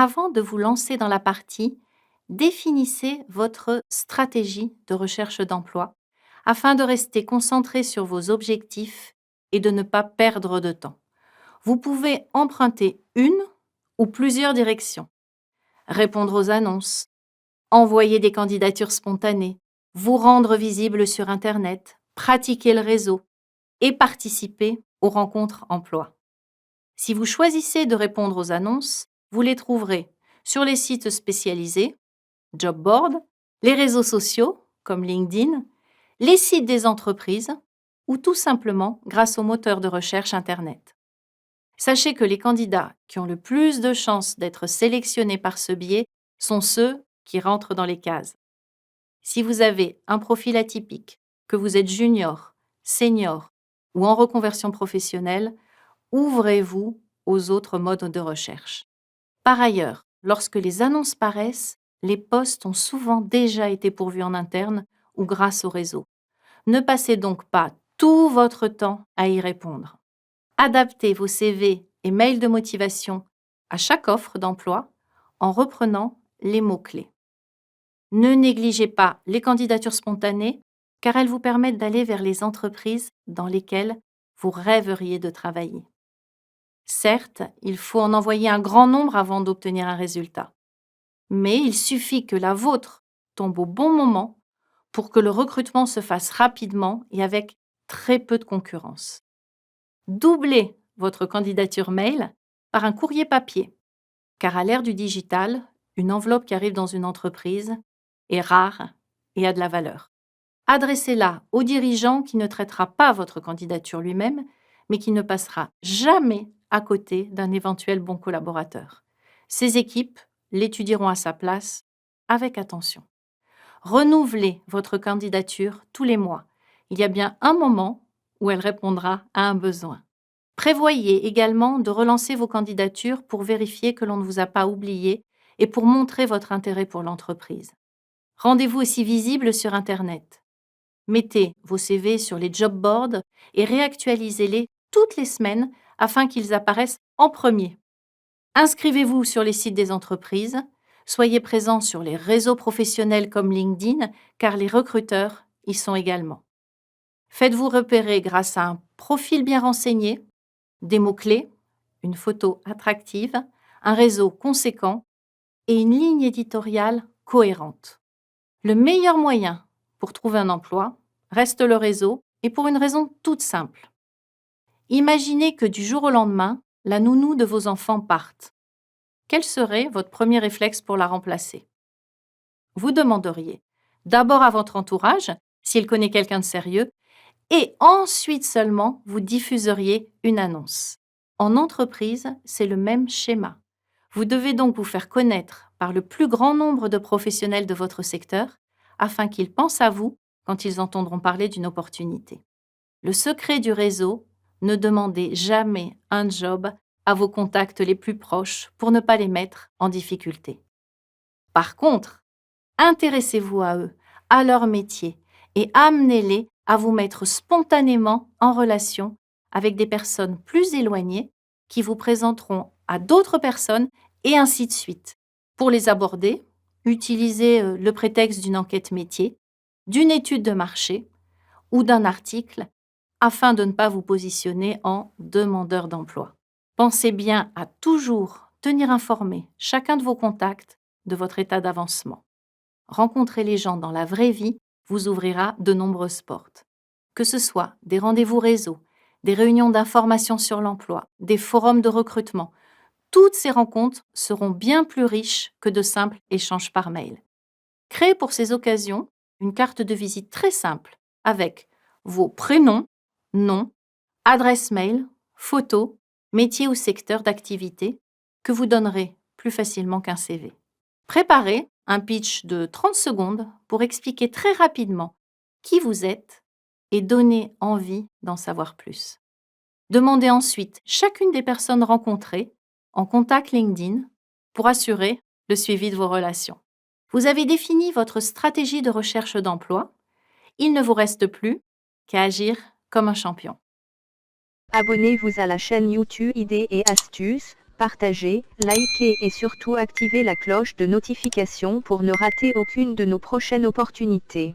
Avant de vous lancer dans la partie, définissez votre stratégie de recherche d'emploi afin de rester concentré sur vos objectifs et de ne pas perdre de temps. Vous pouvez emprunter une ou plusieurs directions. Répondre aux annonces, envoyer des candidatures spontanées, vous rendre visible sur Internet, pratiquer le réseau et participer aux rencontres emploi. Si vous choisissez de répondre aux annonces, vous les trouverez sur les sites spécialisés, job board, les réseaux sociaux comme LinkedIn, les sites des entreprises ou tout simplement grâce au moteur de recherche Internet. Sachez que les candidats qui ont le plus de chances d'être sélectionnés par ce biais sont ceux qui rentrent dans les cases. Si vous avez un profil atypique, que vous êtes junior, senior ou en reconversion professionnelle, ouvrez-vous aux autres modes de recherche. Par ailleurs, lorsque les annonces paraissent, les postes ont souvent déjà été pourvus en interne ou grâce au réseau. Ne passez donc pas tout votre temps à y répondre. Adaptez vos CV et mails de motivation à chaque offre d'emploi en reprenant les mots-clés. Ne négligez pas les candidatures spontanées car elles vous permettent d'aller vers les entreprises dans lesquelles vous rêveriez de travailler. Certes, il faut en envoyer un grand nombre avant d'obtenir un résultat. Mais il suffit que la vôtre tombe au bon moment pour que le recrutement se fasse rapidement et avec très peu de concurrence. Doublez votre candidature mail par un courrier papier, car à l'ère du digital, une enveloppe qui arrive dans une entreprise est rare et a de la valeur. Adressez-la au dirigeant qui ne traitera pas votre candidature lui-même, mais qui ne passera jamais à côté d'un éventuel bon collaborateur. Ces équipes l'étudieront à sa place avec attention. Renouvelez votre candidature tous les mois. Il y a bien un moment où elle répondra à un besoin. Prévoyez également de relancer vos candidatures pour vérifier que l'on ne vous a pas oublié et pour montrer votre intérêt pour l'entreprise. Rendez-vous aussi visible sur Internet. Mettez vos CV sur les job boards et réactualisez-les toutes les semaines afin qu'ils apparaissent en premier. Inscrivez-vous sur les sites des entreprises, soyez présent sur les réseaux professionnels comme LinkedIn car les recruteurs y sont également. Faites-vous repérer grâce à un profil bien renseigné, des mots-clés, une photo attractive, un réseau conséquent et une ligne éditoriale cohérente. Le meilleur moyen pour trouver un emploi reste le réseau et pour une raison toute simple. Imaginez que du jour au lendemain, la nounou de vos enfants parte. Quel serait votre premier réflexe pour la remplacer? Vous demanderiez d'abord à votre entourage s'il connaît quelqu'un de sérieux et ensuite seulement vous diffuseriez une annonce. En entreprise, c'est le même schéma. Vous devez donc vous faire connaître par le plus grand nombre de professionnels de votre secteur afin qu'ils pensent à vous quand ils entendront parler d'une opportunité. Le secret du réseau, ne demandez jamais un job à vos contacts les plus proches pour ne pas les mettre en difficulté. Par contre, intéressez-vous à eux, à leur métier et amenez-les à vous mettre spontanément en relation avec des personnes plus éloignées qui vous présenteront à d'autres personnes et ainsi de suite. Pour les aborder, utilisez le prétexte d'une enquête métier, d'une étude de marché ou d'un article afin de ne pas vous positionner en demandeur d'emploi. Pensez bien à toujours tenir informé chacun de vos contacts de votre état d'avancement. Rencontrer les gens dans la vraie vie vous ouvrira de nombreuses portes. Que ce soit des rendez-vous réseau, des réunions d'information sur l'emploi, des forums de recrutement, toutes ces rencontres seront bien plus riches que de simples échanges par mail. Créez pour ces occasions une carte de visite très simple avec vos prénoms, noms, adresse mail, photos, métier ou secteur d'activité que vous donnerez plus facilement qu'un CV. Préparez un pitch de 30 secondes pour expliquer très rapidement qui vous êtes et donner envie d'en savoir plus. Demandez ensuite chacune des personnes rencontrées en contact LinkedIn pour assurer le suivi de vos relations. Vous avez défini votre stratégie de recherche d'emploi. Il ne vous reste plus qu'à agir comme un champion. Abonnez-vous à la chaîne YouTube Idées et Astuces partagez, likez et surtout activez la cloche de notification pour ne rater aucune de nos prochaines opportunités.